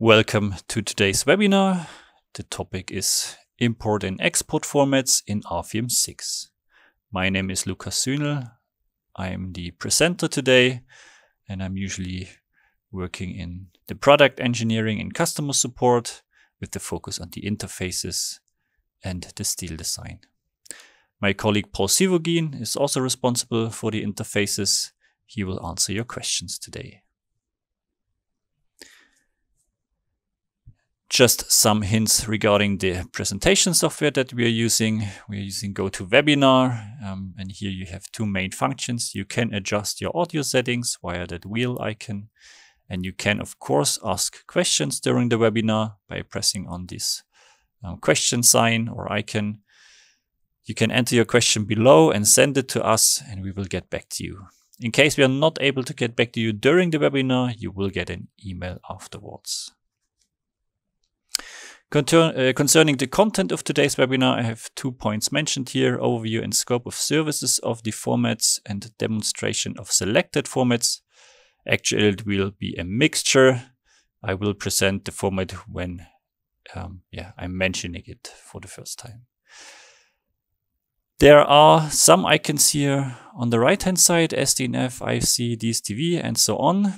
Welcome to today's webinar. The topic is import and export formats in RFEM 6. My name is Lukas Sühnel. I'm the presenter today, and I'm usually working in the product engineering and customer support with the focus on the interfaces and the style design. My colleague Paul Sivogin is also responsible for the interfaces. He will answer your questions today. Just some hints regarding the presentation software that we are using. We're using GoToWebinar, and here you have two main functions. You can adjust your audio settings via that wheel icon, and you can of course ask questions during the webinar by pressing on this question sign or icon. You can enter your question below and send it to us, and we will get back to you. In case we are not able to get back to you during the webinar, you will get an email afterwards. Concerning the content of today's webinar, I have 2 points mentioned here: overview and scope of services of the formats and demonstration of selected formats. Actually, it will be a mixture. I will present the format when I'm mentioning it for the first time. There are some icons here on the right hand side: SDNF, IFC, DSTV, and so on.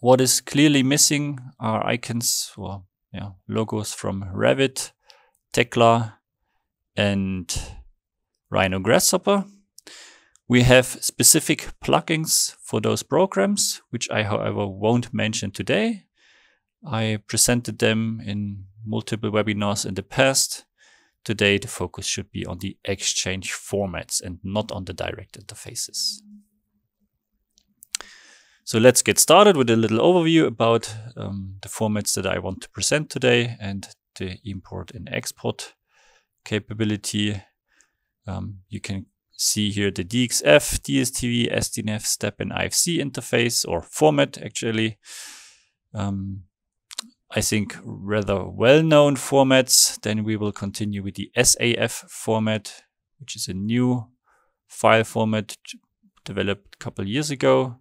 What is clearly missing are icons or logos from Revit, Tekla, and Rhino Grasshopper. We have specific plugins for those programs, which I, however, won't mention today. I presented them in multiple webinars in the past. Today, the focus should be on the Exchange formats and not on the direct interfaces. So let's get started with a little overview about the formats that I want to present today and the import and export capability. You can see here the DXF, DSTV, SDNF, STEP, and IFC interface or format actually. I think rather well-known formats. Then we will continue with the SAF format, which is a new file format developed a couple years ago.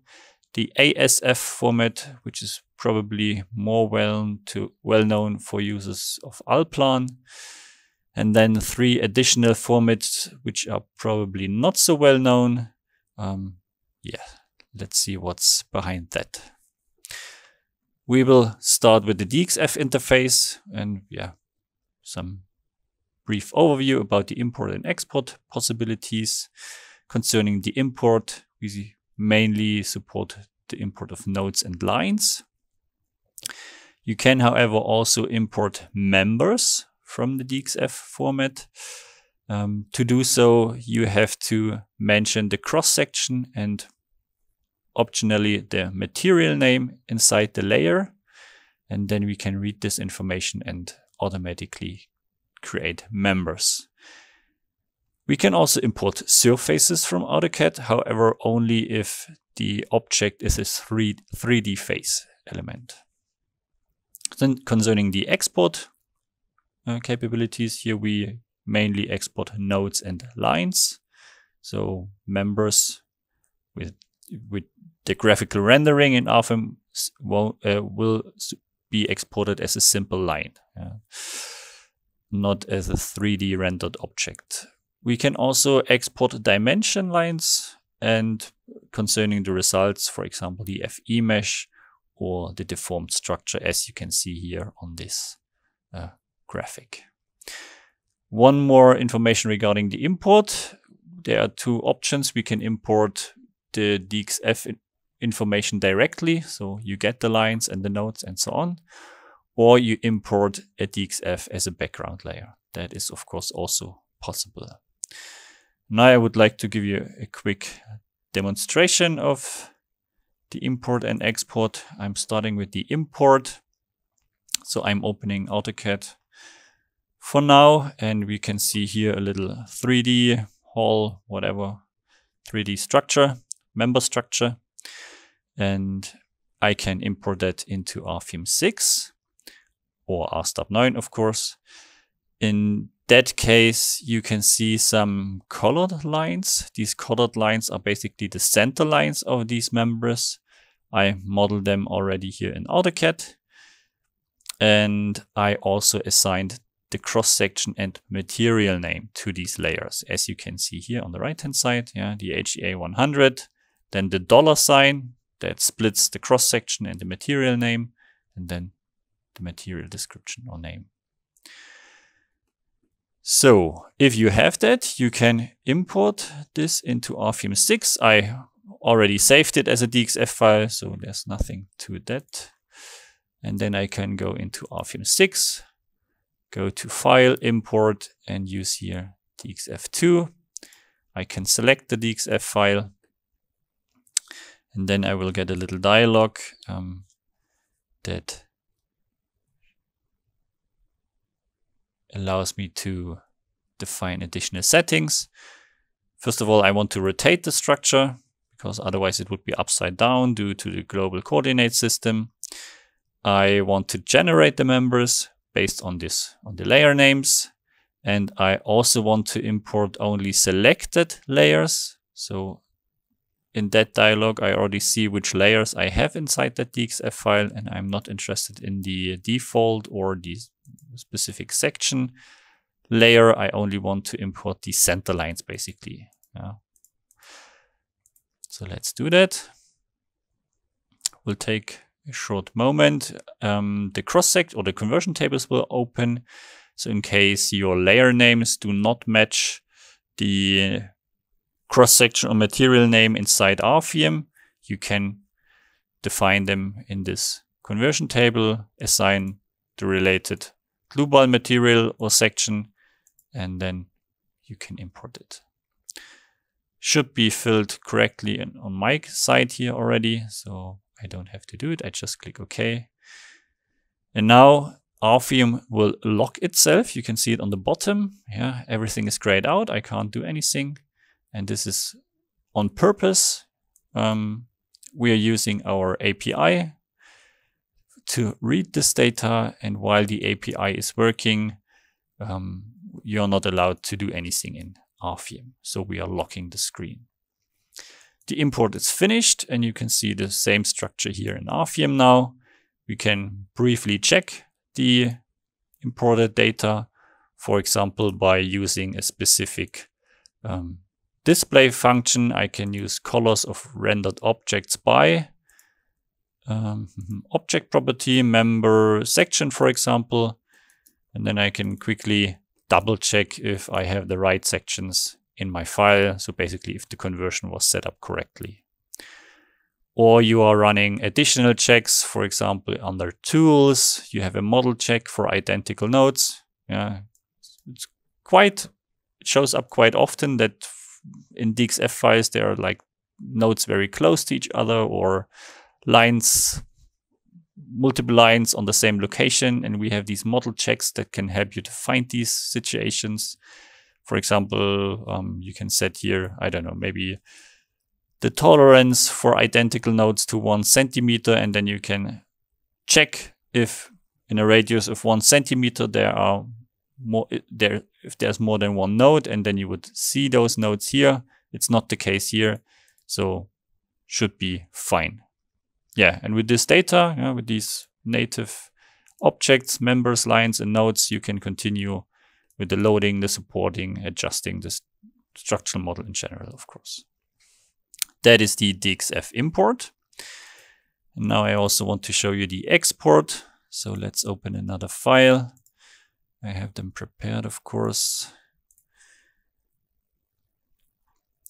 The ASF format, which is probably more well-known for users of Allplan. And then 3 additional formats, which are probably not so well-known. Let's see what's behind that. We will start with the DXF interface and some brief overview about the import and export possibilities. Concerning the import, we mainly support the import of nodes and lines. You can, however, also import members from the DXF format. To do so, you have to mention the cross-section and optionally the material name inside the layer. And then we can read this information and automatically create members. We can also import surfaces from AutoCAD, however, only if the object is a 3D face element. Then concerning the export capabilities, here we mainly export nodes and lines. So members with the graphical rendering in RFEM will be exported as a simple line, not as a 3D rendered object. We can also export dimension lines, and concerning the results, for example, the FE mesh or the deformed structure, as you can see here on this graphic. One more information regarding the import. There are 2 options. We can import the DXF information directly, so you get the lines and the nodes and so on, or you import a DXF as a background layer. That is, of course, also possible. Now I would like to give you a quick demonstration of the import and export. I'm starting with the import. So I'm opening AutoCAD for now, and we can see here a little 3D hall, whatever, 3D structure, member structure. And I can import that into RFEM 6 or RSTAP 9, of course. In that case, you can see some colored lines. These colored lines are basically the center lines of these members. I modeled them already here in AutoCAD. And I also assigned the cross-section and material name to these layers, as you can see here on the right-hand side. Yeah, the HEA 100, then the $sign that splits the cross-section and the material name, and then the material description or name. So if you have that, you can import this into RFEM 6. I already saved it as a DXF file, so there's nothing to that. And then I can go into RFEM 6, go to File, Import, and use here DXF2. I can select the DXF file, and then I will get a little dialog that allows me to define additional settings. First of all, I want to rotate the structure because otherwise it would be upside down due to the global coordinate system. I want to generate the members based on the layer names. And I also want to import only selected layers. So in that dialog, I already see which layers I have inside that DXF file, and I'm not interested in the default or the specific section layer. I only want to import the center lines, basically. Yeah. So let's do that. We'll take a short moment. The cross-sect or the conversion tables will open. So in case your layer names do not match the cross-section or material name inside RFEM, you can define them in this conversion table, assign the related Dlubal material or section, and then you can import it. Should be filled correctly on my side here already, so I don't have to do it. I just click OK. And now RFEM will lock itself. You can see it on the bottom. Yeah, everything is grayed out. I can't do anything. And this is on purpose. We are using our API to read this data. And while the API is working, you're not allowed to do anything in RFEM. So we are locking the screen. The import is finished, and you can see the same structure here in RFEM now. We can briefly check the imported data, for example, by using a specific display function. I can use colors of rendered objects by object property, member section, for example. And then I can quickly double check if I have the right sections in my file. So basically if the conversion was set up correctly. Or you are running additional checks, for example, under tools, you have a model check for identical nodes. Yeah, it shows up quite often that in DXF files, there are like nodes very close to each other or lines, multiple lines on the same location. And we have these model checks that can help you to find these situations. For example, you can set here, I don't know, maybe the tolerance for identical nodes to 1 centimeter, and then you can check if in a radius of 1 centimeter if there's more than one node, and then you would see those nodes here. It's not the case here, so should be fine. Yeah, and with this data, with these native objects, members, lines, and nodes, you can continue with the loading, the supporting, adjusting the structural model in general, of course. That is the DXF import. And now I also want to show you the export. So let's open another file. I have them prepared, of course.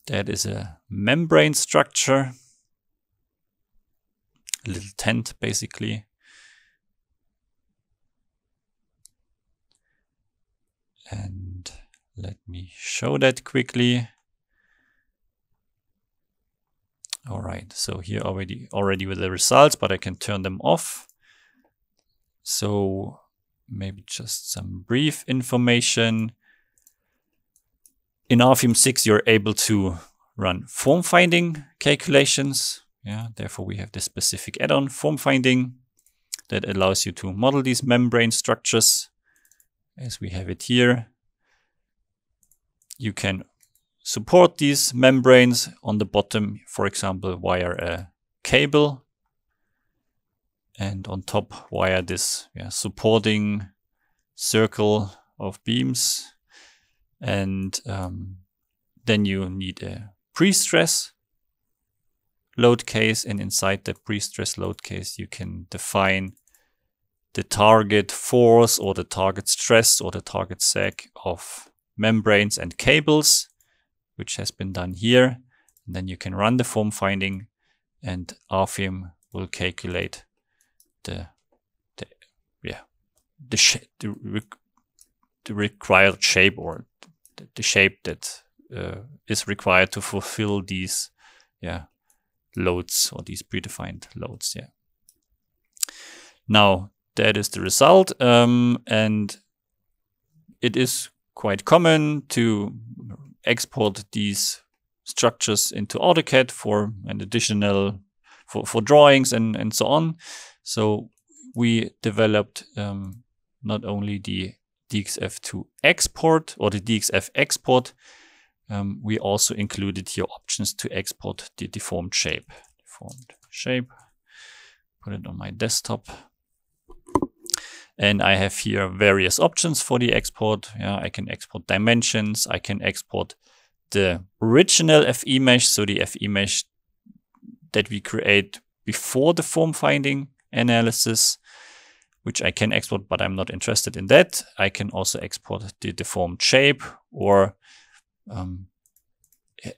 That is a membrane structure. A little tent, basically. And let me show that quickly. All right, so here already with the results, but I can turn them off. So maybe just some brief information. In RFEM 6, you're able to run form finding calculations. Yeah, therefore we have this specific add-on, form finding, that allows you to model these membrane structures as we have it here. You can support these membranes on the bottom, for example, via a cable. and on top wire this supporting circle of beams. And then you need a pre-stress load case, and inside the pre-stress load case you can define the target force or the target stress or the target sag of membranes and cables, which has been done here. And then you can run the form finding, and RFEM will calculate the required shape, or the shape that is required to fulfill these loads, or these predefined loads. Now that is the result, and it is quite common to export these structures into AutoCAD for an additional for drawings and so on. So we developed not only the DXF to export, or the DXF export, we also included here options to export the deformed shape. Put it on my desktop. And I have here various options for the export. I can export dimensions. I can export the original FE mesh, so the FE mesh that we create before the form finding analysis, which I can export, but I'm not interested in that. I can also export the deformed shape, or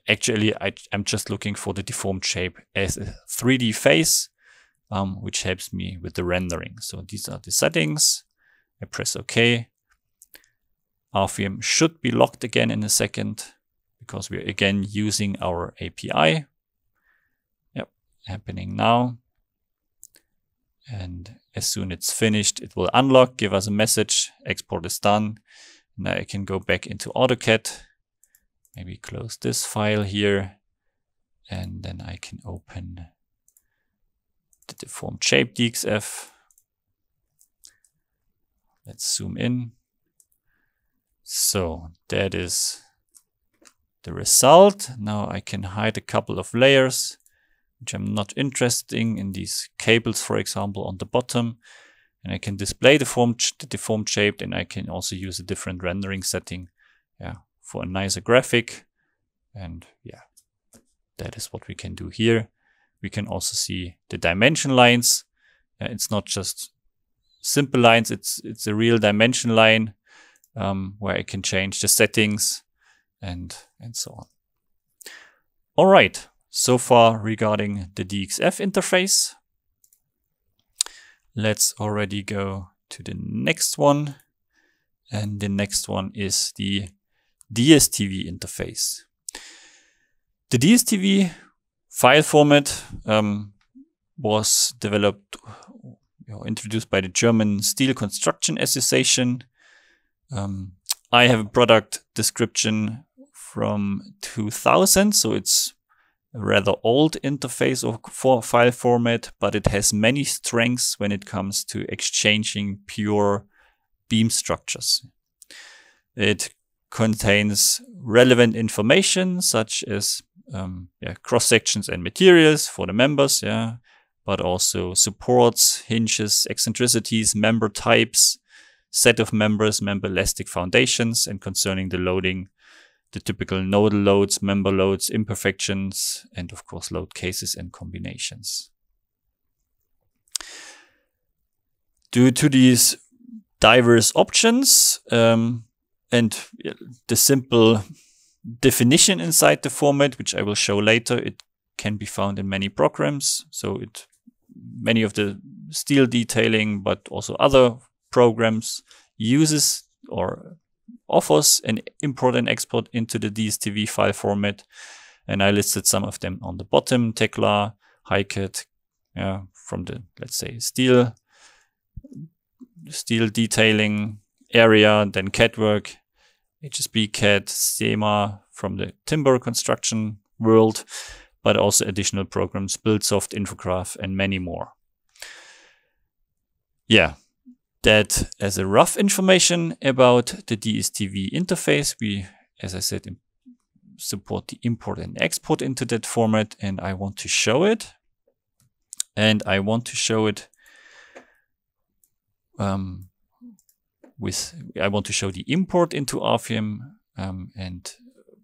actually I'm just looking for the deformed shape as a 3D face, which helps me with the rendering. So these are the settings. I press OK. RFEM should be locked again in a second, because we're again using our API. Yep, happening now. And as soon as it's finished, it will unlock, give us a message, export is done. Now I can go back into AutoCAD, maybe close this file here, and then I can open the deformed shape DXF. Let's zoom in. So that is the result. Now I can hide a couple of layers, which I'm not interested in these cables, for example, on the bottom. And I can display the deformed shape, and I can also use a different rendering setting for a nicer graphic. And that is what we can do here. We can also see the dimension lines. It's not just simple lines, it's a real dimension line where I can change the settings and so on. All right, so far regarding the DXF interface. Let's already go to the next one. And the next one is the DSTV interface. The DSTV file format was developed, introduced by the German Steel Construction Association. I have a product description from 2000, so it's a rather old interface for file format, but it has many strengths when it comes to exchanging pure beam structures. It contains relevant information such as cross sections and materials for the members, but also supports, hinges, eccentricities, member types, set of members, member elastic foundations, and concerning the loading, the typical nodal loads, member loads, imperfections, and of course load cases and combinations. Due to these diverse options and the simple definition inside the format, which I will show later, it can be found in many programs. So many of the steel detailing, but also other programs uses or offers an import and export into the DSTV file format. And I listed some of them on the bottom: Tekla, HiCAD, from the, let's say, steel detailing area, then CADwork, HSB CAD, SEMA from the timber construction world, but also additional programs, BuildSoft, Infograph, and many more. That as a rough information about the DSTV interface. We, as I said, support the import and export into that format, and I want to show it. And I want to show it I want to show the import into RFEM, and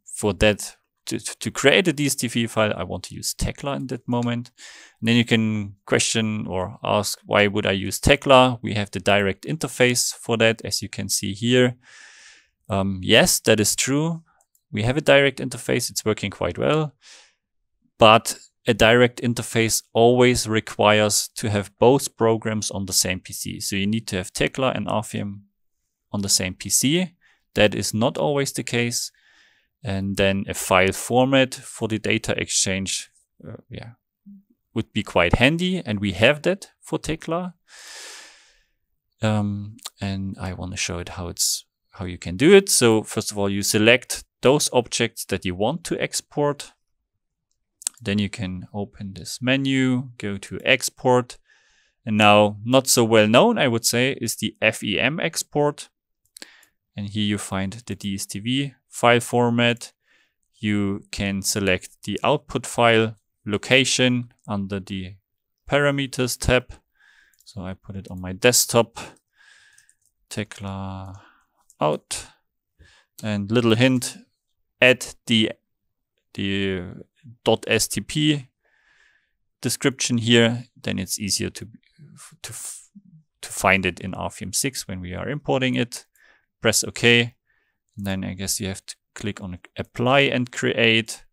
for that, to create a DSTV file, I want to use Tekla in that moment. And then you can question or ask, why would I use Tekla? We have the direct interface for that, as you can see here. Yes, that is true. We have a direct interface. It's working quite well. But a direct interface always requires to have both programs on the same PC. So you need to have Tekla and RFEM on the same PC. That is not always the case. And then a file format for the data exchange would be quite handy. And we have that for Tekla. And I want to show it how you can do it. So first of all, you select those objects that you want to export. Then you can open this menu, go to export. And now, not so well known, I would say, is the FEM export. And here you find the DSTV file format. You can select the output file location under the parameters tab. So I put it on my desktop. Tekla out. And little hint, add the .stp description here, then it's easier to find it in RFEM 6 when we are importing it. Press OK, and then I guess you have to click on apply and create,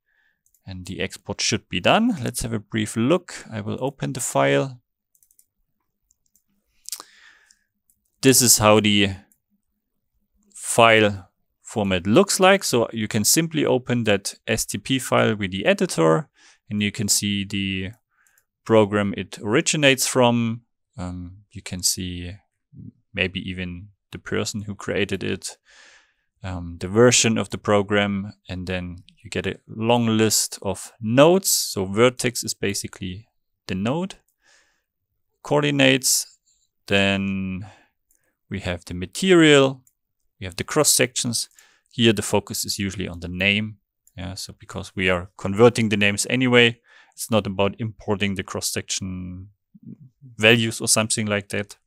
and the export should be done. Let's have a brief look. I will open the file. This is how the file format looks like. So you can simply open that STP file with the editor, and you can see the program it originates from. You can see maybe even the person who created it, the version of the program, and then you get a long list of nodes. So vertex is basically the node. Coordinates, then we have the material, we have the cross sections. Here the focus is usually on the name. Yeah, so because we are converting the names anyway, it's not about importing the cross-section values or something like that,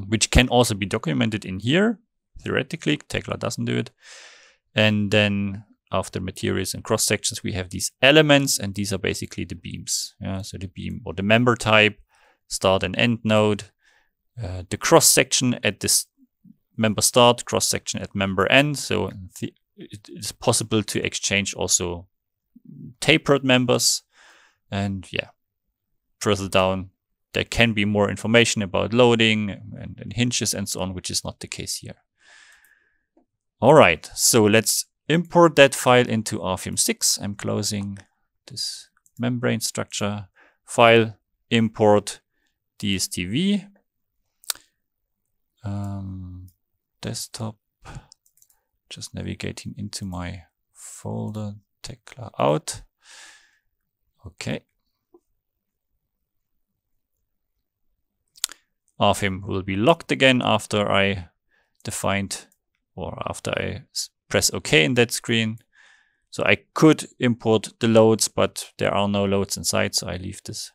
which can also be documented in here. Theoretically, Tekla doesn't do it. And then after materials and cross-sections, we have these elements, and these are basically the beams. Yeah, so the beam or the member type, start and end node, the cross-section at this member start, cross-section at member end. So it is possible to exchange also tapered members. And yeah, further down, there can be more information about loading and hinges and so on, which is not the case here. All right, so let's import that file into RFEM 6. I'm closing this membrane structure. File, import, DSTV. Desktop, just navigating into my folder, Tekla out. Okay. RFEM will be locked again after I defined, or after I press OK in that screen. So I could import the loads, but there are no loads inside, so I leave this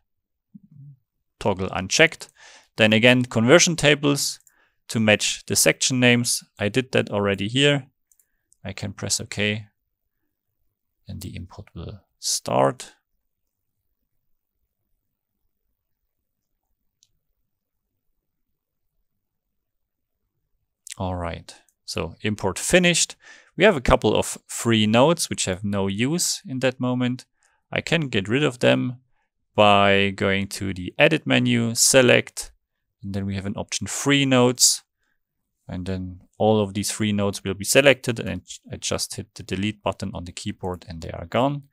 toggle unchecked. Then again, conversion tables to match the section names. I did that already here. I can press OK, and the import will start. All right, so import finished. We have a couple of free nodes which have no use in that moment. I can get rid of them by going to the edit menu, select, and then we have an option free nodes. And then all of these free nodes will be selected, and I just hit the delete button on the keyboard and they are gone.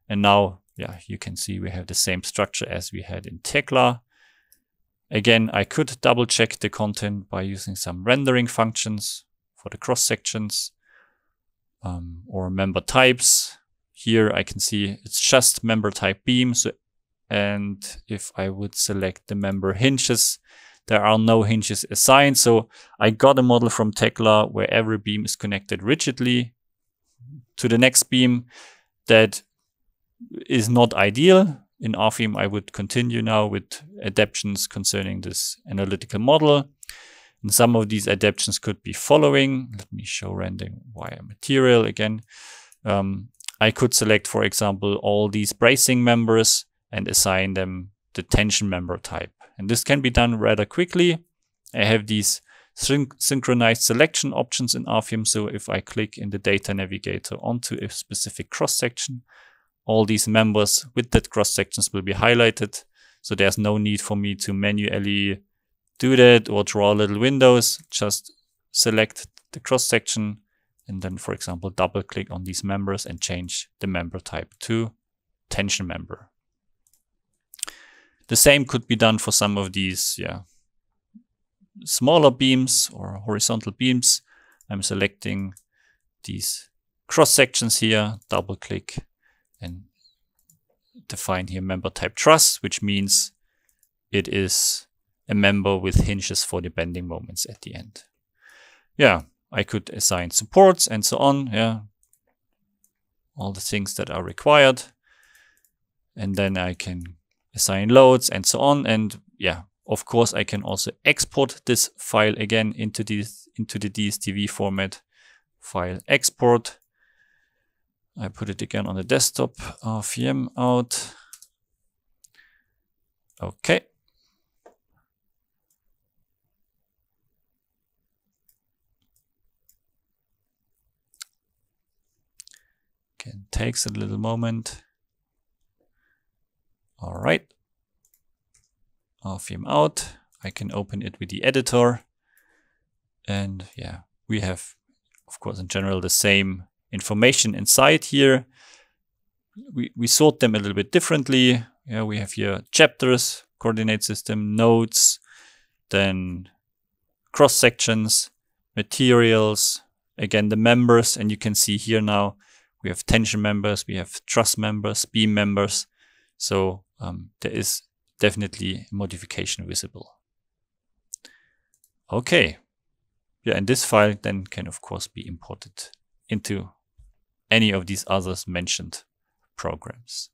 And now, yeah, you can see we have the same structure as we had in Tekla. Again, I could double check the content by using some rendering functions for the cross sections or member types. Here I can see it's just member type beam. So, and if I would select the member hinges, there are no hinges assigned. So I got a model from Tekla where every beam is connected rigidly to the next beam. That is not ideal. in RFEM, I would continue now with adaptations concerning this analytical model. And some of these adaptations could be following. Let me show rendering via material again. I could select, for example, all these bracing members and assign them the tension member type. And this can be done rather quickly. I have these synchronized selection options in RFEM. So if I click in the data navigator onto a specific cross-section, all these members with that cross-sections will be highlighted. So there's no need for me to manually do that or draw little windows. Just select the cross-section and then, for example, double click on these members and change the member type to tension member. The same could be done for some of these smaller beams or horizontal beams. I'm selecting these cross-sections here, double click and define here member type truss, which means it is a member with hinges for the bending moments at the end. Yeah, I could assign supports and so on. Yeah, all the things that are required. And then I can assign loads and so on. And yeah, of course, I can also export this file again into the DSTV format. File export. I put it again on the desktop. RFEM out. Okay. Again, takes a little moment. All right. RFEM out. I can open it with the editor. And yeah, we have, of course, in general, the same information inside here. We sort them a little bit differently. Yeah, we have here chapters, coordinate system, nodes, then cross sections, materials, again the members, and you can see here now we have tension members, we have truss members, beam members. So there is definitely a modification visible. Okay. Yeah, and this file then can of course be imported into any of these others mentioned programs.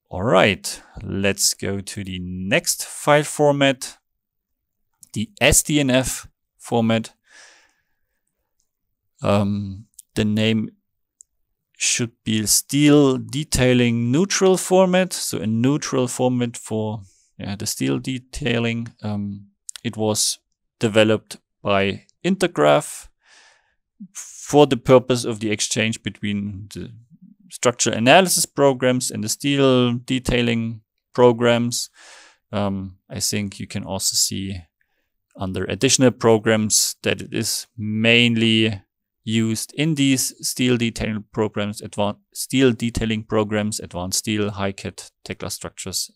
All right, let's go to the next file format, the SDNF format. The name should be steel detailing neutral format. So a neutral format for the steel detailing. It was developed by Intergraph for the purpose of the exchange between the structural analysis programs and the steel detailing programs. I think you can also see under additional programs that it is mainly used in these steel detailing programs, advanced steel, HiCAD, Tekla structures,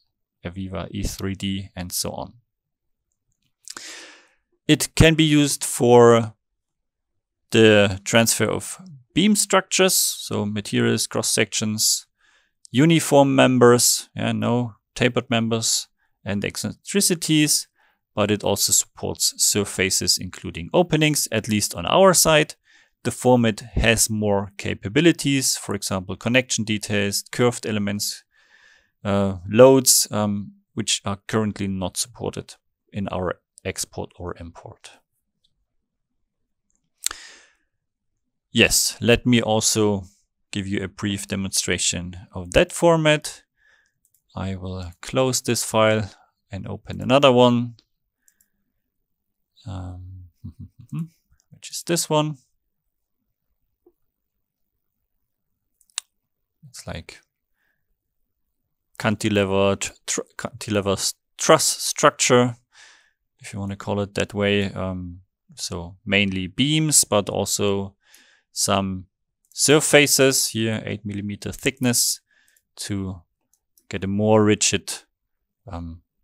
Aviva, E3D, and so on. It can be used for the transfer of beam structures, so materials, cross sections, uniform members, no tapered members, and eccentricities, but it also supports surfaces, including openings, at least on our side. The format has more capabilities, for example, connection details, curved elements, loads, which are currently not supported in our export or import. Yes, let me also give you a brief demonstration of that format. I will close this file and open another one, which is this one. It's like cantilever truss structure, if you want to call it that way. So mainly beams, but also some surfaces here, 8mm thickness, to get a more rigid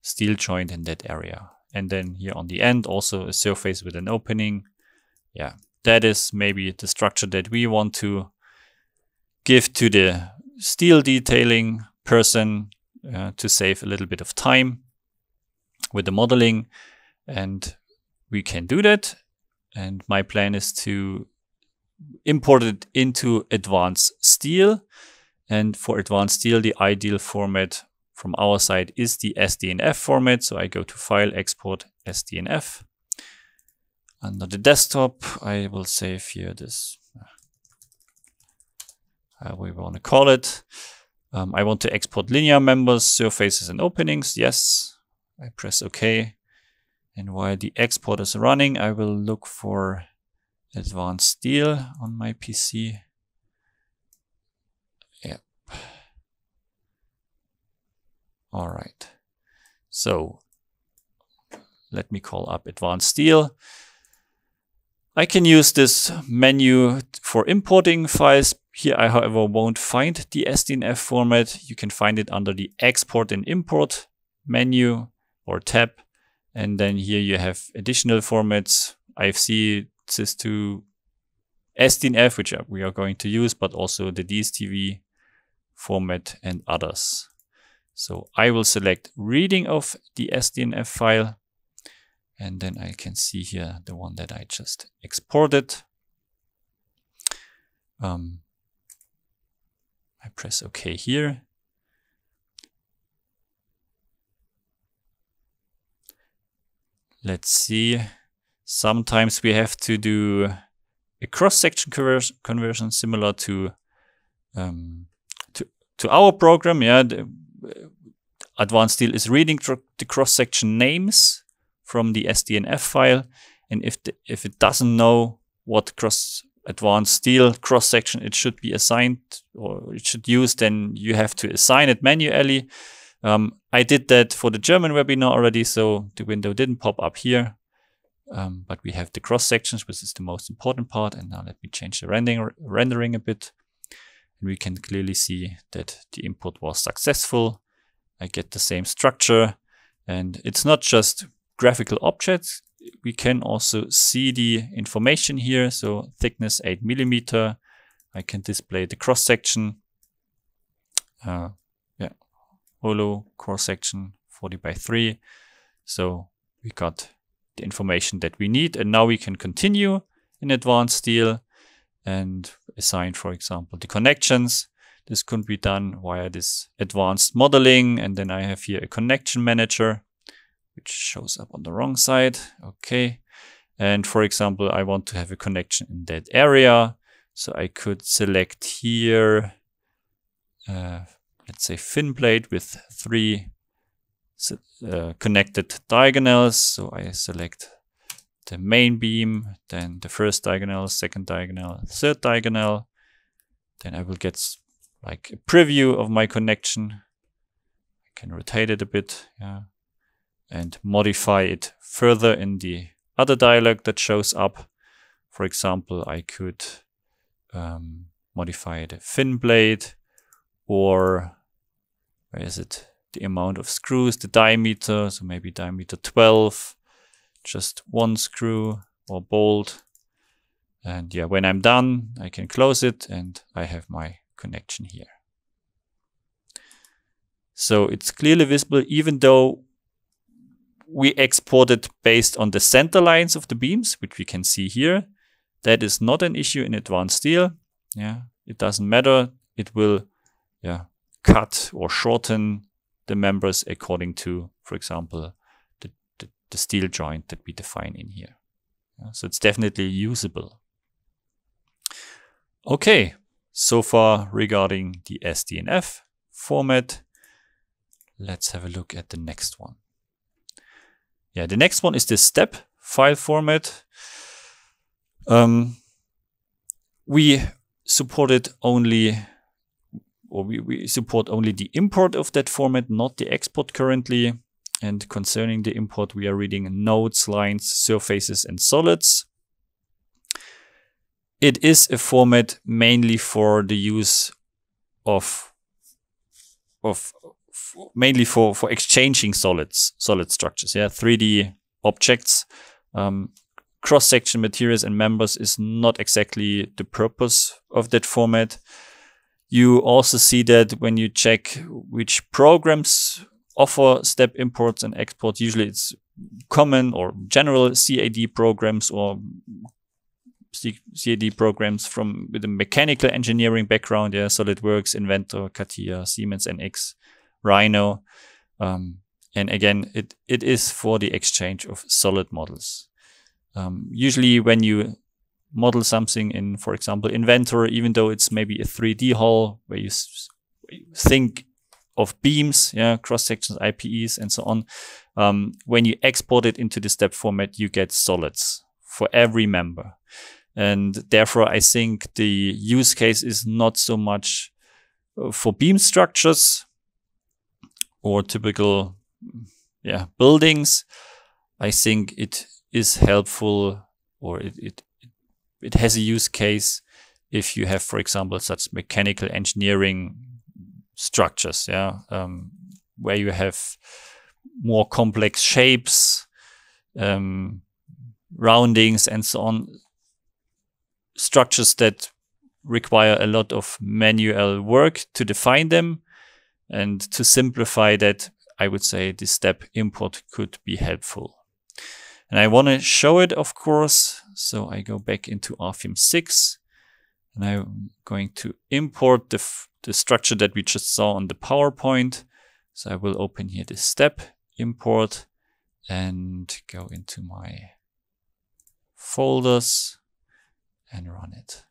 steel joint in that area. And then here on the end, also a surface with an opening. Yeah, that is maybe the structure that we want to give to the steel detailing person to save a little bit of time with the modeling. And we can do that. And my plan is to import it into advanced steel. And for advanced steel, the ideal format from our side is the SDNF format. So I go to File, Export, SDNF. Under the desktop, I will save here this, how we want to call it. I want to export linear members, surfaces, and openings. Yes, I press OK. And while the export is running, I will look for advanced steel on my PC. Yep. All right. So let me call up advanced steel. I can use this menu for importing files. Here I, however, won't find the SDNF format. You can find it under the Export and Import menu or tab. And then here you have additional formats, IFC, SIS2, SDNF, which we are going to use, but also the DSTV format and others. So I will select reading of the SDNF file. And then I can see here the one that I just exported. I press OK here. Let's see. Sometimes we have to do a cross-section conversion similar to our program. Yeah, the advanced steel is reading the cross-section names from the SDNF file, and if it doesn't know what advanced steel cross-section it should be assigned or it should use, then you have to assign it manually. I did that for the German webinar already, so the window didn't pop up here. But we have the cross-sections, which is the most important part. And now let me change the rendering a bit. And we can clearly see that the import was successful. I get the same structure. And it's not just graphical objects. We can also see the information here. So thickness 8 mm. I can display the cross-section. Hollow cross-section 40x3. So we got the information that we need, and now we can continue in advanced steel and assign, for example, the connections. This could be done via this advanced modeling, and then I have here a connection manager, which shows up on the wrong side. Okay. And for example, I want to have a connection in that area. So I could select here, let's say fin plate with 3 connected diagonals. So I select the main beam, then the first diagonal, second diagonal, third diagonal. Then I will get like a preview of my connection. I can rotate it a bit, yeah, and modify it further in the other dialog that shows up. For example, I could modify the fin blade, or where is it? The amount of screws, the diameter, so maybe diameter 12, just 1 screw or bolt. And yeah, when I'm done, I can close it and I have my connection here. So it's clearly visible, even though we exported based on the center lines of the beams, which we can see here. That is not an issue in advanced steel. Yeah, it doesn't matter. It will, yeah, cut or shorten the members according to, for example, the steel joint that we define in here. Yeah, so it's definitely usable. Okay, so far regarding the SDNF format. Let's have a look at the next one. Yeah, the next one is the step file format. We supported only, or we support only the import of that format, not the export currently. And concerning the import, we are reading nodes, lines, surfaces, and solids. It is a format mainly for the use of mainly for exchanging solid structures, yeah, 3D objects. Cross-section materials and members is not exactly the purpose of that format. You also see that when you check which programs offer step imports and exports, usually it's common or general CAD programs or CAD programs with a mechanical engineering background, yeah, SolidWorks, Inventor, CATIA, Siemens NX, Rhino. And again, it is for the exchange of solid models. Usually when you model something in, for example, Inventor, even though it's maybe a 3D hull where you think of beams, yeah, cross sections, IPEs, and so on. When you export it into the step format, you get solids for every member. And therefore, I think the use case is not so much for beam structures or typical, yeah, buildings. I think it is helpful, or it has a use case if you have, for example, such mechanical engineering structures, yeah, where you have more complex shapes, roundings, and so on. Structures that require a lot of manual work to define them, and to simplify that, I would say the step import could be helpful. And I want to show it, of course. So I go back into RFEM 6, and I'm going to import the structure that we just saw on the PowerPoint. So I will open here the step import and go into my folders and run it.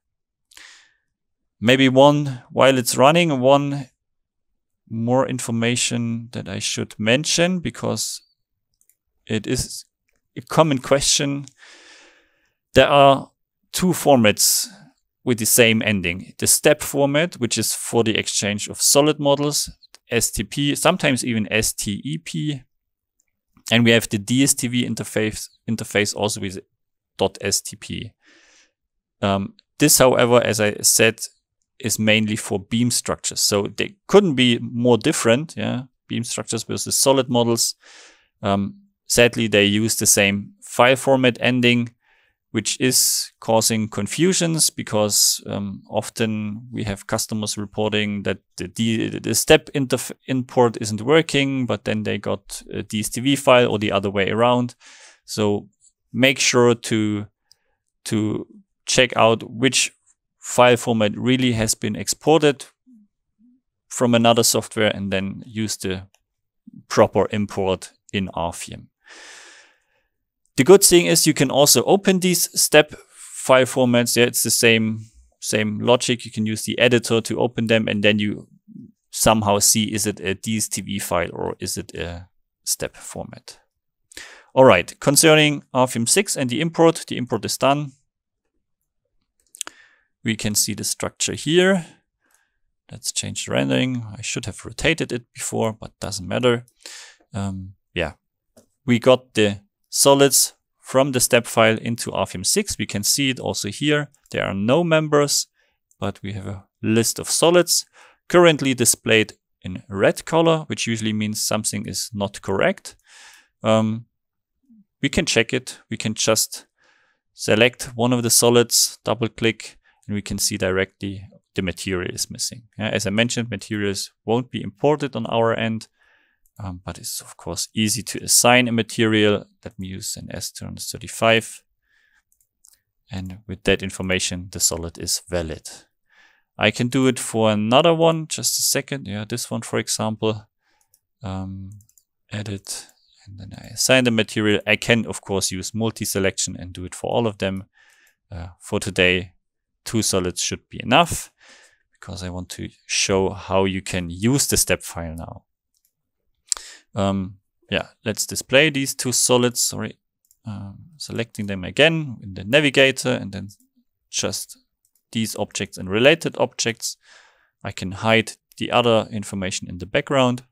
Maybe while it's running, one more information that I should mention, because it is a common question. There are two formats with the same ending. The step format, which is for the exchange of solid models, STP, sometimes even STEP. And we have the DSTV interface also with .stp. This, however, as I said, is mainly for beam structures. So they couldn't be more different, yeah, beam structures versus solid models. Sadly, they use the same file format ending, which is causing confusions, because often we have customers reporting that the step import isn't working, but then they got a DSTV file or the other way around. So make sure to check out which file format really has been exported from another software, and then use the proper import in RFEM. The good thing is you can also open these step file formats. Yeah, it's the same logic. You can use the editor to open them, and then you somehow see, is it a DSTV file or is it a step format? All right, concerning RFEM 6 and the import is done. We can see the structure here. Let's change the rendering. I should have rotated it before, but doesn't matter. Yeah, we got the solids from the step file into RFEM 6. We can see it also here. There are no members, but we have a list of solids currently displayed in red color, which usually means something is not correct. We can check it. We can just select one of the solids, double click, and we can see directly the material is missing. As I mentioned, materials won't be imported on our end. But it's of course easy to assign a material. Let me use an S235. And with that information, the solid is valid. I can do it for another one. Just a second. Yeah, this one, for example. Edit, and then I assign the material. I can, of course, use multi-selection and do it for all of them. For today, 2 solids should be enough, because I want to show how you can use the step file now. Yeah, let's display these 2 solids. Sorry, selecting them again in the navigator, and then just these objects and related objects. I can hide the other information in the background,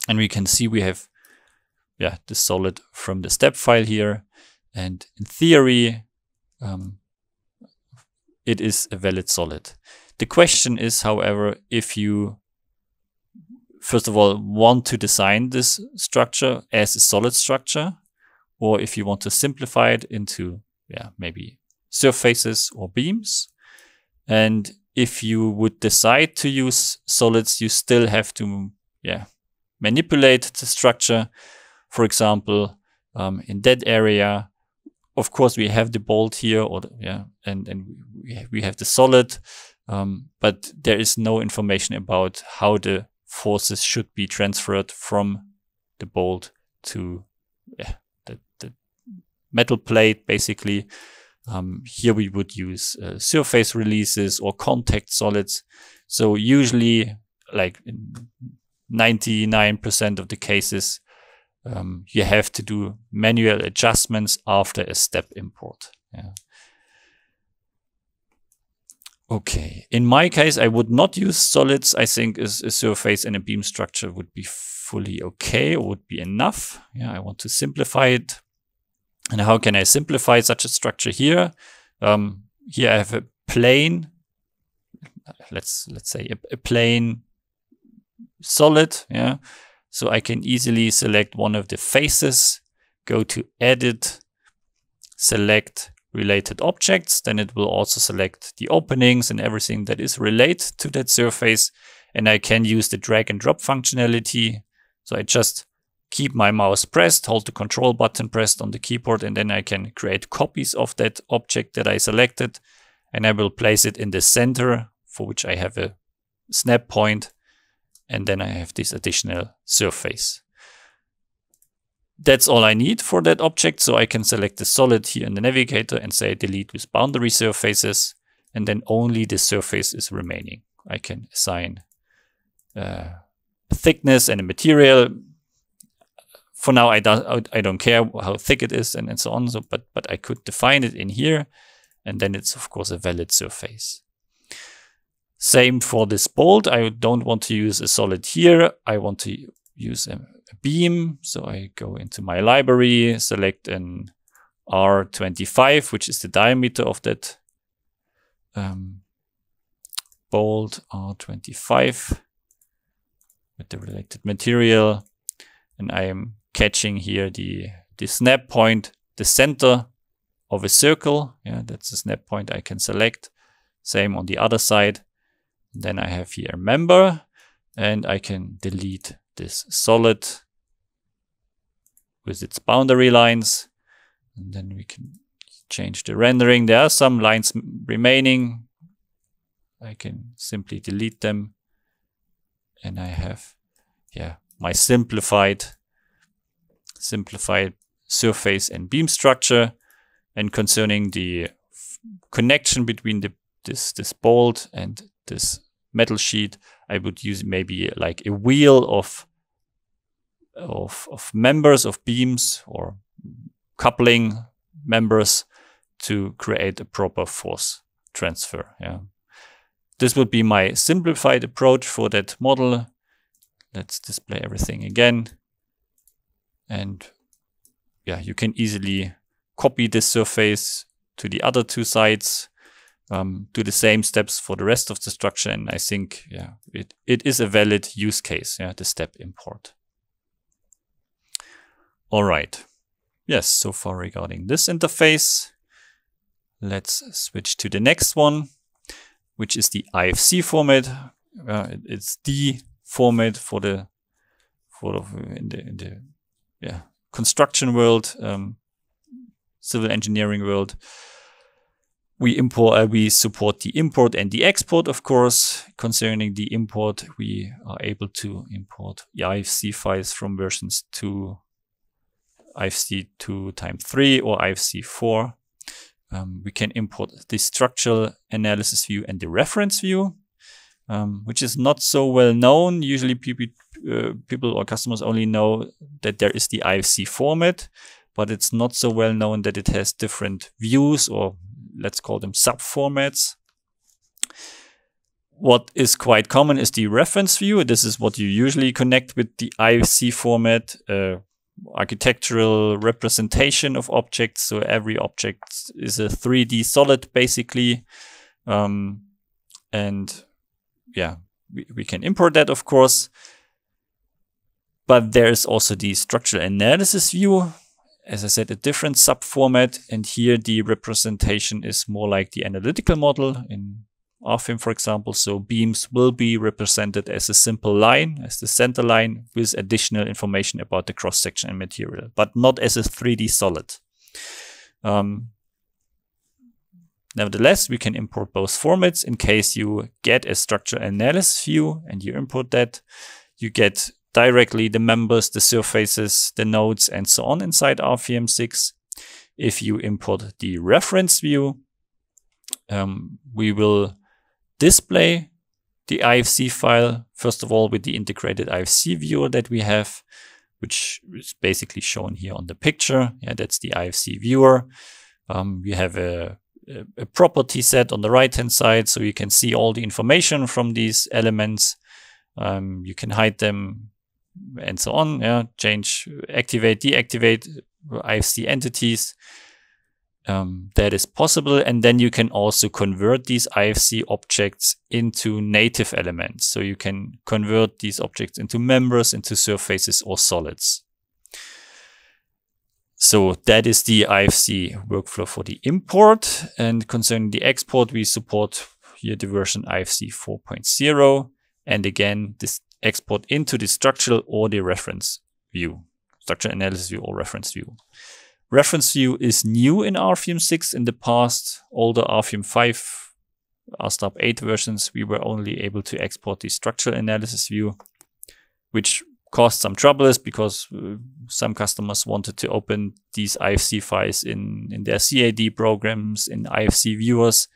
and we can see we have, yeah, the solid from the step file here. And in theory, it is a valid solid. The question is, however, if you first of all want to design this structure as a solid structure, or if you want to simplify it into, yeah, maybe surfaces or beams. And if you would decide to use solids, you still have to, yeah, manipulate the structure. For example, in that area, of course, we have the bolt here, or and we have the solid, but there is no information about how the forces should be transferred from the bolt to the metal plate, basically. Here we would use surface releases or contact solids. So usually, like in 99% of the cases, you have to do manual adjustments after a step import. Yeah. Okay, in my case, I would not use solids. I think a surface and a beam structure would be fully okay, or would be enough. Yeah, I want to simplify it. And how can I simplify such a structure here? Here I have a plane. Let's say a plane solid. Yeah, so I can easily select one of the faces, go to Edit, select Related Objects. Then it will also select the openings and everything that is related to that surface. And I can use the drag and drop functionality. So I just keep my mouse pressed, hold the control button pressed on the keyboard, and then I can create copies of that object that I selected, and I will place it in the center, for which I have a snap point, and then I have this additional surface. That's all I need for that object, so I can select the solid here in the navigator and say delete with boundary surfaces, and then only the surface is remaining. I can assign a thickness and a material. For now, I don't care how thick it is and so on. So, but I could define it in here, and then it's of course a valid surface. Same for this bolt. I don't want to use a solid here. I want to use a beam. So I go into my library, select an R25, which is the diameter of that bolt, R25, with the related material, and I am catching here the snap point, the center of a circle. Yeah, that's the snap point I can select. Same on the other side. Then I have here a member, and I can delete this solid with its boundary lines. And then we can change the rendering. There are some lines remaining. I can simply delete them. And I have, yeah, my simplified surface and beam structure. And concerning the connection between this bolt and this metal sheet, I would use maybe like a wheel of members of beams or coupling members to create a proper force transfer. Yeah, this would be my simplified approach for that model. Let's display everything again. And yeah, you can easily copy this surface to the other two sides, do the same steps for the rest of the structure. And I think, yeah, it is a valid use case, yeah, the step import. All right. Yes, so far regarding this interface. Let's switch to the next one, which is the IFC format. It's the format for the construction world, civil engineering world. We support the import and the export, of course. Concerning the import, we are able to import the IFC files from versions 2, IFC 2x3 or IFC 4. We can import the structural analysis view and the reference view, which is not so well known. Usually people or customers only know that there is the IFC format, but it's not so well known that it has different views, or let's call them sub-formats. What is quite common is the reference view. This is what you usually connect with the IFC format, architectural representation of objects. So every object is a 3D solid, basically. And yeah, we can import that, of course. But there's also the structural analysis view. As I said, a different sub-format. And here the representation is more like the analytical model in RFEM, for example. So beams will be represented as a simple line, as the center line, with additional information about the cross-section and material, but not as a 3D solid. Nevertheless, we can import both formats. In case you get a structural analysis view and you import that, you get directly the members, the surfaces, the nodes, and so on inside RFEM 6. If you import the reference view, we will display the IFC file, first of all, with the integrated IFC viewer that we have, which is basically shown here on the picture. Yeah, that's the IFC viewer. We have a property set on the right-hand side, so you can see all the information from these elements. You can hide them and so on. Yeah, change, activate, deactivate IFC entities. That is possible. And then you can also convert these IFC objects into native elements. So you can convert these objects into members, into surfaces or solids. So that is the IFC workflow for the import. And concerning the export, we support here the version IFC 4.0. And again, this export into the structural or the reference view, structural analysis view or reference view. Reference view is new in RFEM 6. In the past, older RFEM 5, RSTARP 8 versions, we were only able to export the structural analysis view, which caused some troubles because some customers wanted to open these IFC files in their CAD programs, in IFC viewers,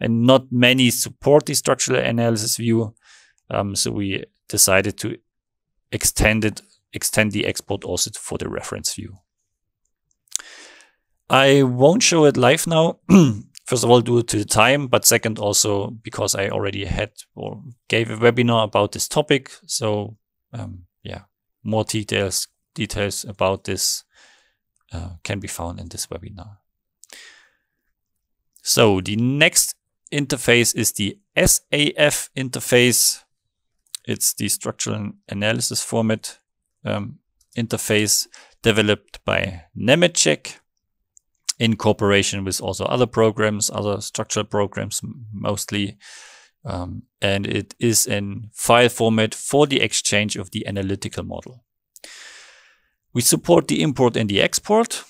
and not many support the structural analysis view. So we decided to extend the export also for the reference view. I won't show it live now. First of all, due to the time, but second also because I already had or gave a webinar about this topic. So yeah, more details about this can be found in this webinar. So the next interface is the SAF interface. It's the structural analysis format interface developed by Nemetschek in cooperation with also other programs, other structural programs mostly. And it is a file format for the exchange of the analytical model. We support the import and the export.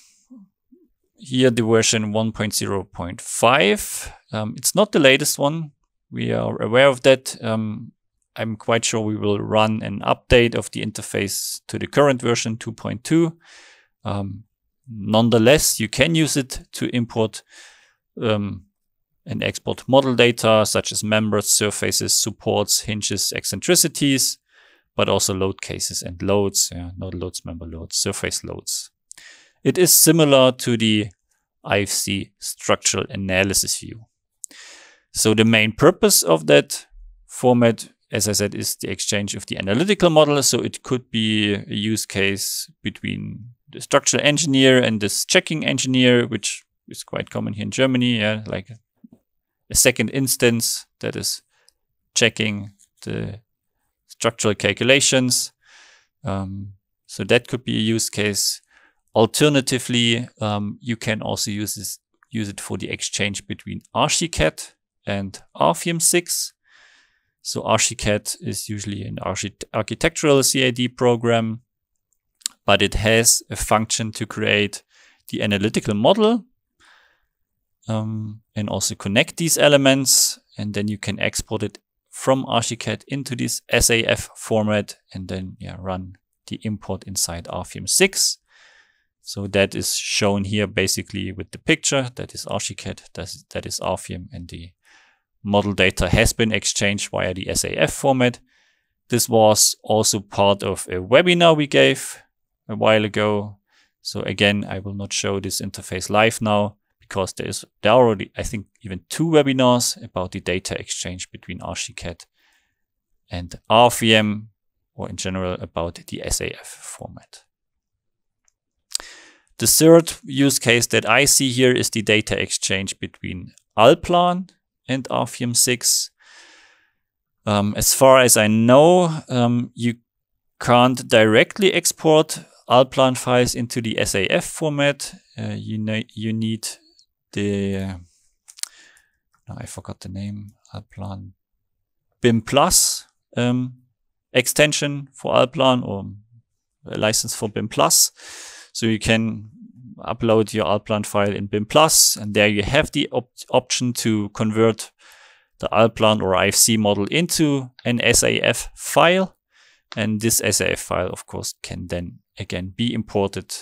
Here the version 1.0.5. It's not the latest one. We are aware of that. I'm quite sure we will run an update of the interface to the current version 2.2. Nonetheless, you can use it to import and export model data such as members, surfaces, supports, hinges, eccentricities, but also load cases and loads, node loads, member loads, surface loads. It is similar to the IFC structural analysis view. So the main purpose of that format, as I said, is the exchange of the analytical model. So it could be a use case between the structural engineer and this checking engineer, which is quite common here in Germany. Yeah, like a second instance that is checking the structural calculations. So that could be a use case. Alternatively, you can also use it for the exchange between Archicad and RFEM 6. So Archicad is usually an architectural CAD program, but it has a function to create the analytical model and also connect these elements. And then you can export it from Archicad into this SAF format and then run the import inside RFEM 6. So that is shown here basically with the picture. That is Archicad, that is RFEM, and the model data has been exchanged via the SAF format. This was also part of a webinar we gave a while ago. So again, I will not show this interface live now because there are already, I think, even 2 webinars about the data exchange between Archicad and RFEM, or in general about the SAF format. The third use case that I see here is the data exchange between Allplan and RFEM 6. As far as I know, you can't directly export Allplan files into the SAF format. You need the, I forgot the name, Allplan BIM Plus extension for Allplan, or a license for BIM Plus. So you can upload your Alplan file in BIM+, and there you have the option to convert the Alplan or IFC model into an SAF file. And this SAF file, of course, can then again be imported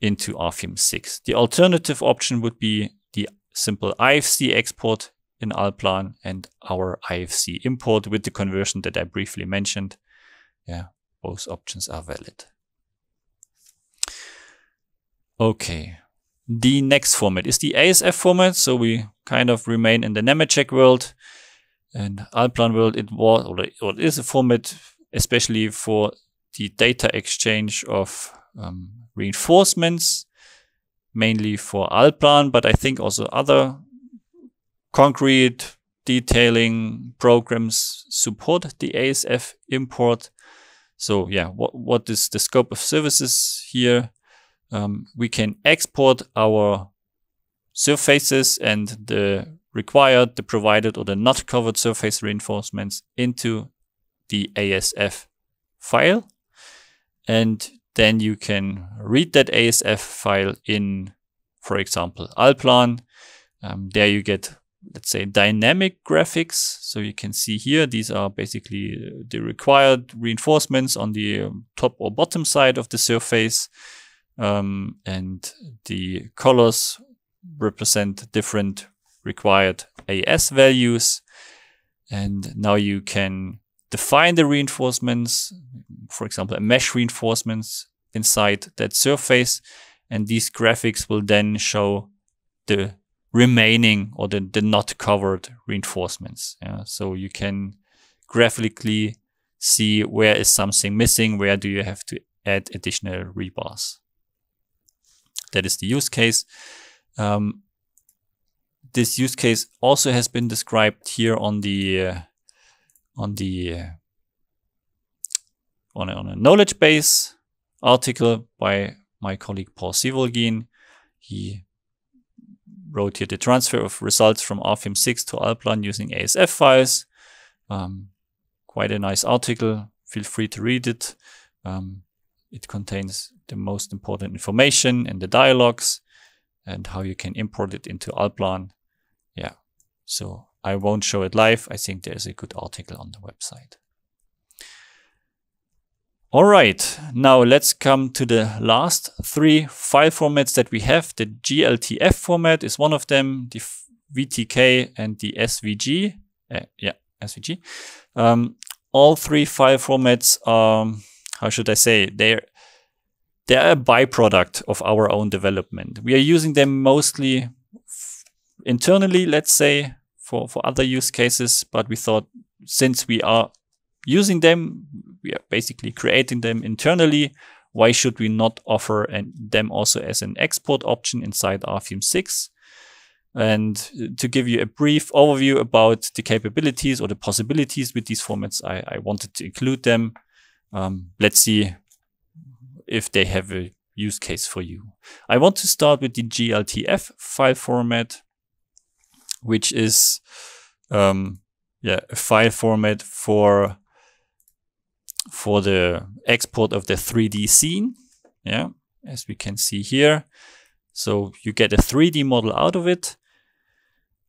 into RFEM 6. The alternative option would be the simple IFC export in Alplan and our IFC import with the conversion that I briefly mentioned. Yeah, both options are valid. Okay, the next format is the ASF format. So we kind of remain in the Nemetschek world and Alplan world. It was, or it is a format especially for the data exchange of reinforcements, mainly for Alplan, but I think also other concrete detailing programs support the ASF import. So yeah, what is the scope of services here? We can export our surfaces and the required, the provided, or the not covered surface reinforcements into the ASF file. And then you can read that ASF file in, for example, Alplan. There you get, let's say, dynamic graphics. So you can see here, these are basically the required reinforcements on the top or bottom side of the surface. And the colors represent different required AS values. And now you can define the reinforcements, for example, a mesh reinforcements inside that surface. And these graphics will then show the remaining or the not covered reinforcements. Yeah? So you can graphically see where is something missing, where do you have to add additional rebars. That is the use case. This use case also has been described here on a knowledge base article by my colleague Paul Sivolgin. He wrote here the transfer of results from RFEM 6 to Alplan using ASF files. Quite a nice article. Feel free to read it. It contains the most important information in the dialogues and how you can import it into Alplan. Yeah, so I won't show it live. I think there's a good article on the website. All right, now let's come to the last three file formats that we have. The GLTF format is one of them, the VTK and the SVG. SVG. All three file formats are, how should I say, they're a byproduct of our own development. We are using them mostly internally, let's say, for other use cases, but we thought since we are using them, we are basically creating them internally, why should we not offer them also as an export option inside RFEM 6? And to give you a brief overview about the capabilities or the possibilities with these formats, I wanted to include them. Let's see if they have a use case for you. I want to start with the GLTF file format, which is a file format for the export of the 3D scene. Yeah, as we can see here. So you get a 3D model out of it.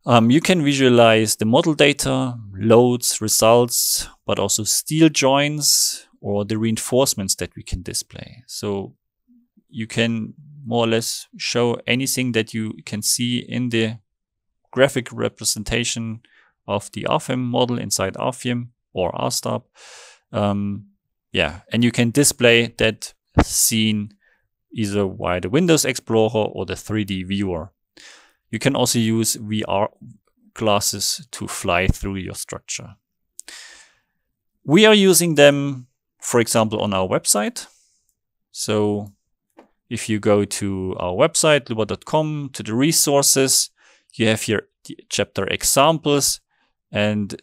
You can visualize the model data, loads, results, but also steel joints or the reinforcements that we can display. So you can more or less show anything that you can see in the graphic representation of the RFEM model inside RFEM or RSTARP. And you can display that scene either via the Windows Explorer or the 3D viewer. You can also use VR glasses to fly through your structure. We are using them, for example, on our website. So if you go to our website, dlubal.com, to the resources, you have here the chapter examples and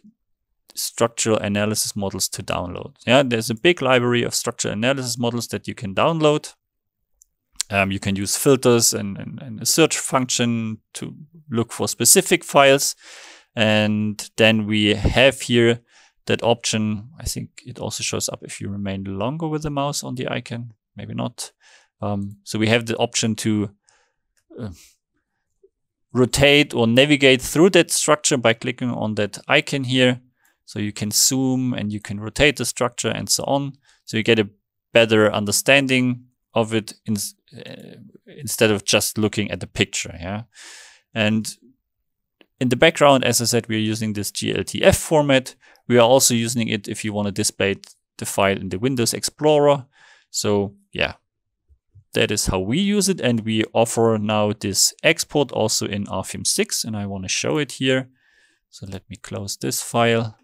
structural analysis models to download. Yeah, there's a big library of structural analysis models that you can download. You can use filters and a search function to look for specific files. And then we have here that option. I think it also shows up if you remain longer with the mouse on the icon, maybe not. So we have the option to rotate or navigate through that structure by clicking on that icon here. So you can zoom and you can rotate the structure and so on. So you get a better understanding of it instead of just looking at the picture. Yeah. And in the background, as I said, we're using this GLTF format. We are also using it if you want to display the file in the Windows Explorer. So yeah, that is how we use it. And we offer now this export also in RFEM 6, and I want to show it here. So let me close this file.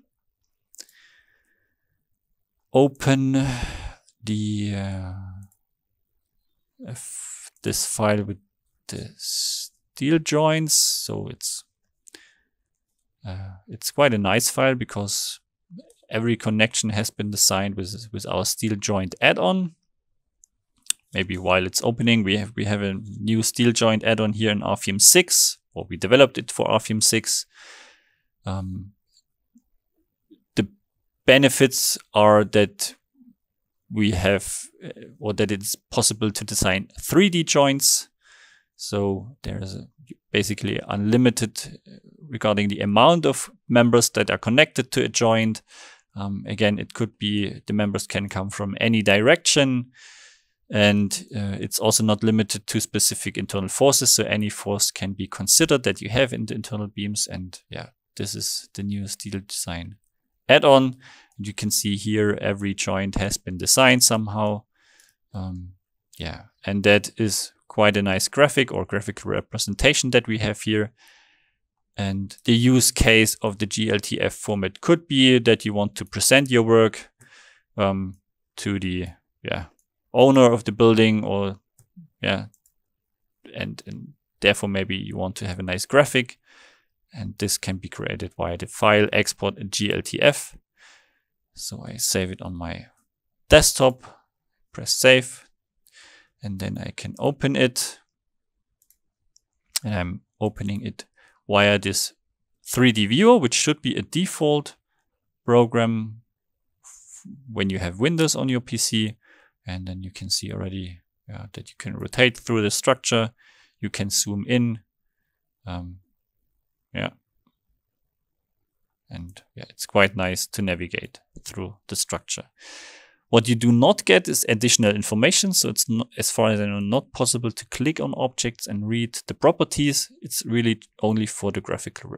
Open this file with the steel joints. So it's quite a nice file because every connection has been designed with our steel joint add-on. Maybe while it's opening, we have a new steel joint add-on here in RFEM 6, or we developed it for RFEM 6. The benefits are that we have, or that it's possible to design 3D joints. So there's basically unlimited regarding the amount of members that are connected to a joint. Again, it could be the members can come from any direction. And it's also not limited to specific internal forces. So any force can be considered that you have in the internal beams. And yeah, this is the new steel design add-on. You can see here every joint has been designed somehow. Yeah, and that is quite a nice graphic or graphical representation that we have here. And the use case of the GLTF format could be that you want to present your work to the owner of the building, or and therefore maybe you want to have a nice graphic, and this can be created via the file export in GLTF. So I save it on my desktop, press save, and then I can open it. And I'm opening it via this 3D viewer, which should be a default program when you have Windows on your PC. And then you can see already that you can rotate through the structure. You can zoom in. And it's quite nice to navigate through the structure. What you do not get is additional information. So it's not, as far as I know, not possible to click on objects and read the properties. It's really only for the graphical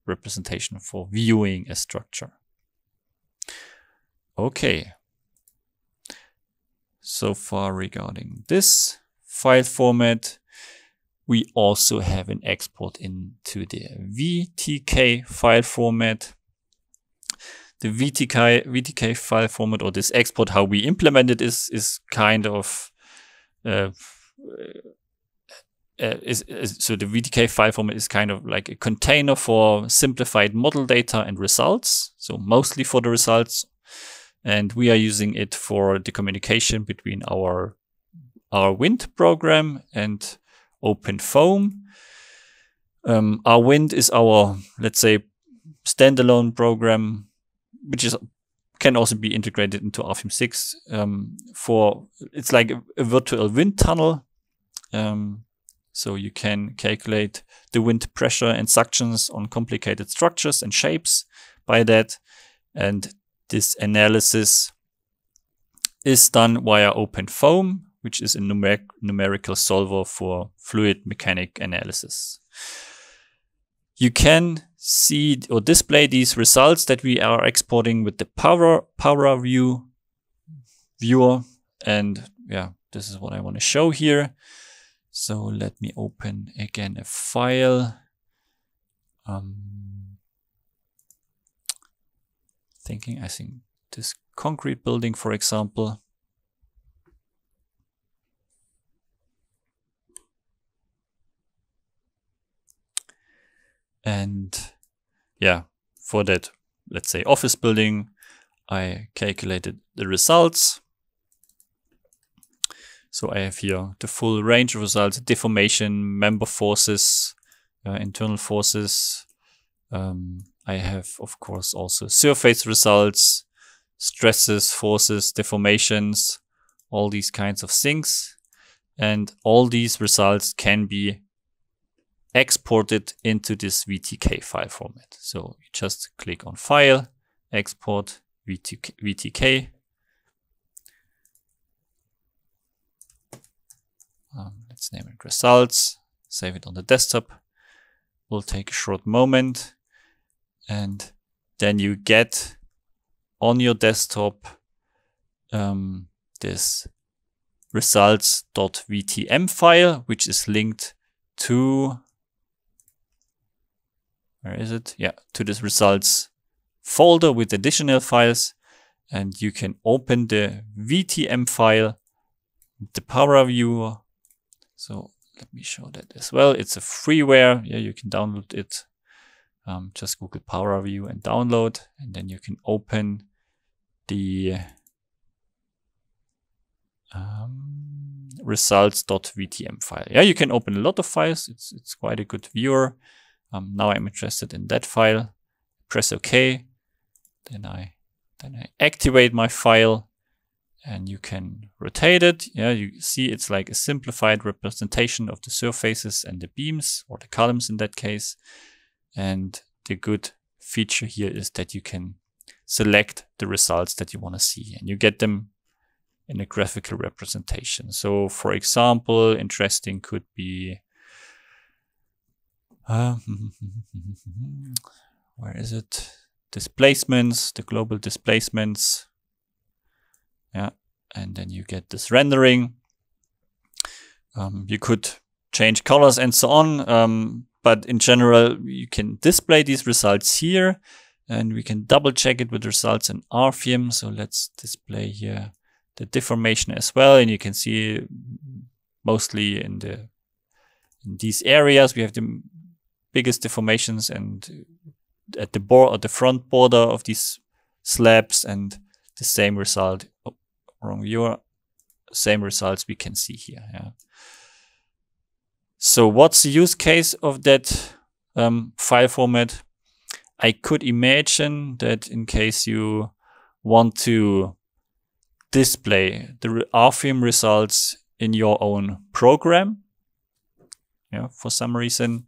representation for viewing a structure. Okay. So far regarding this file format, we also have an export into the VTK file format. The VTK file format, or this export, how we implement it is kind of so the VTK file format is kind of like a container for simplified model data and results. So mostly for the results. And we are using it for the communication between our Wind program and OpenFoam. Our Wind is our, let's say, standalone program, which can also be integrated into RFEM 6. It's like a virtual wind tunnel. So you can calculate the wind pressure and suctions on complicated structures and shapes by that. And this analysis is done via OpenFoam, which is a numerical solver for fluid mechanic analysis. You can see or display these results that we are exporting with the Power viewer. And yeah, this is what I want to show here. So let me open again a file. I think this concrete building, for example. And yeah, for that, let's say office building, I calculated the results. So I have here the full range of results: deformation, member forces, internal forces. I have, of course, also surface results, stresses, forces, deformations, all these kinds of things. And all these results can be exported into this VTK file format. So you just click on File, Export, VTK. Let's name it Results, save it on the desktop. Will take a short moment. And then you get on your desktop this results.vtm file, which is linked to, where is it? Yeah, to this results folder with additional files. And you can open the VTM file, the Power Viewer. So let me show that as well. It's a freeware. Yeah, you can download it. Just Google Power View and download, and then you can open the results.vtm file. Yeah, you can open a lot of files. It's quite a good viewer. Now I'm interested in that file. Press OK. Then I activate my file, and you can rotate it. Yeah, you see it's like a simplified representation of the surfaces and the beams, or the columns in that case. And the good feature here is that you can select the results that you want to see, and you get them in a graphical representation. So for example, interesting could be, where is it? Displacements, the global displacements. Yeah, and then you get this rendering. You could change colors and so on. But in general, you can display these results here, and we can double check it with results in RFEM. So let's display here the deformation as well. And you can see mostly in these areas, we have the biggest deformations, and at the front border of these slabs, and the same result, wrong viewer, same results we can see here. Yeah. So what's the use case of that file format? I could imagine that in case you want to display the RFEM results in your own program, yeah, for some reason,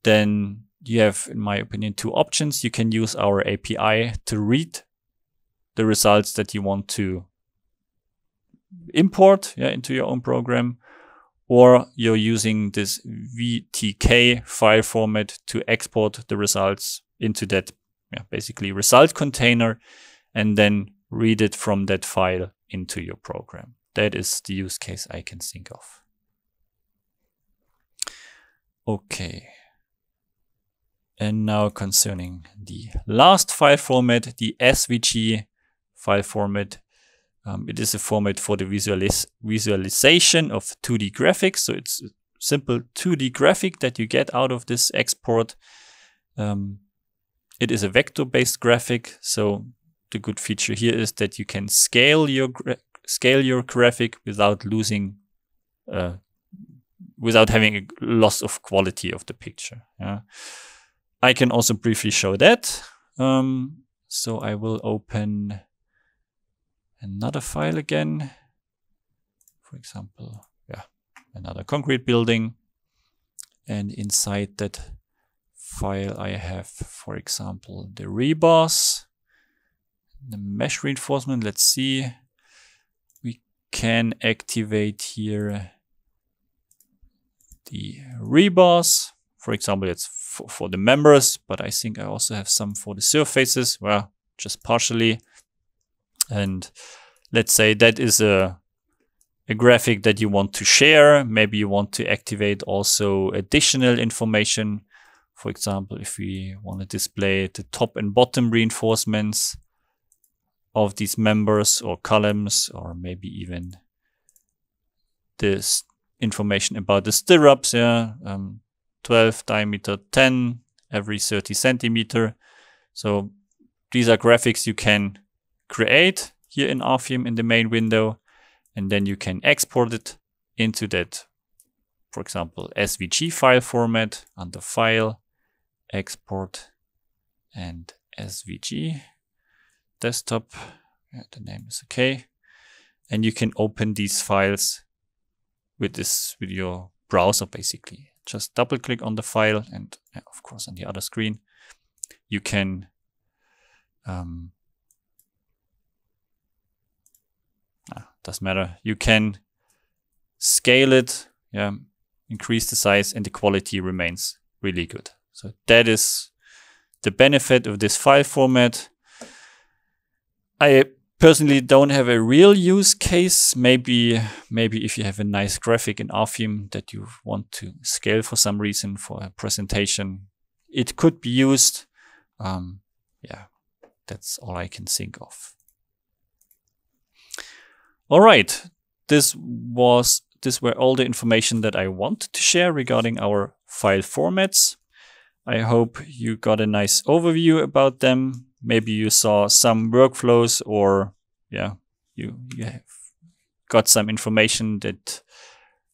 then you have, in my opinion, two options. You can use our API to read the results that you want to import, yeah, into your own program, or you're using this VTK file format to export the results into that, yeah, basically result container, and then read it from that file into your program. That is the use case I can think of. Okay. And now concerning the last file format, the SVG file format. It is a format for the visualization of 2D graphics. So it's a simple 2D graphic that you get out of this export. It is a vector-based graphic. So the good feature here is that you can scale your graphic without losing, without having a loss of quality of the picture. Yeah. I can also briefly show that. So I will open another file again. For example, yeah, another concrete building. And inside that file, I have, for example, the rebars, the mesh reinforcement. Let's see. We can activate here the rebars. For example, it's for the members, but I think I also have some for the surfaces. Well, just partially. And let's say that is a graphic that you want to share. Maybe you want to activate also additional information. For example, if we want to display the top and bottom reinforcements of these members or columns, or maybe even this information about the stirrups, yeah, 12 diameter 10 every 30 centimeter. So these are graphics you can create here in RFEM in the main window, and then you can export it into that, for example, SVG file format under File, Export, and SVG desktop. Yeah, the name is okay. and you can open these files with your browser basically. Just double click on the file, and of course on the other screen you can doesn't matter. You can scale it, increase the size, and the quality remains really good. So that is the benefit of this file format. I personally don't have a real use case. Maybe if you have a nice graphic in RFEM that you want to scale for some reason for a presentation, it could be used. Yeah, that's all I can think of. All right, this were all the information that I wanted to share regarding our file formats. I hope you got a nice overview about them. Maybe you saw some workflows, or you have got some information that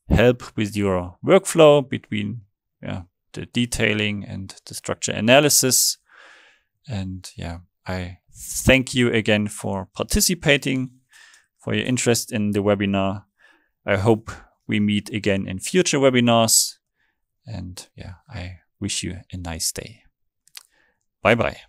help with your workflow between the detailing and the structure analysis. And I thank you again for participating, for your interest in the webinar. I hope we meet again in future webinars. And I wish you a nice day. Bye-bye.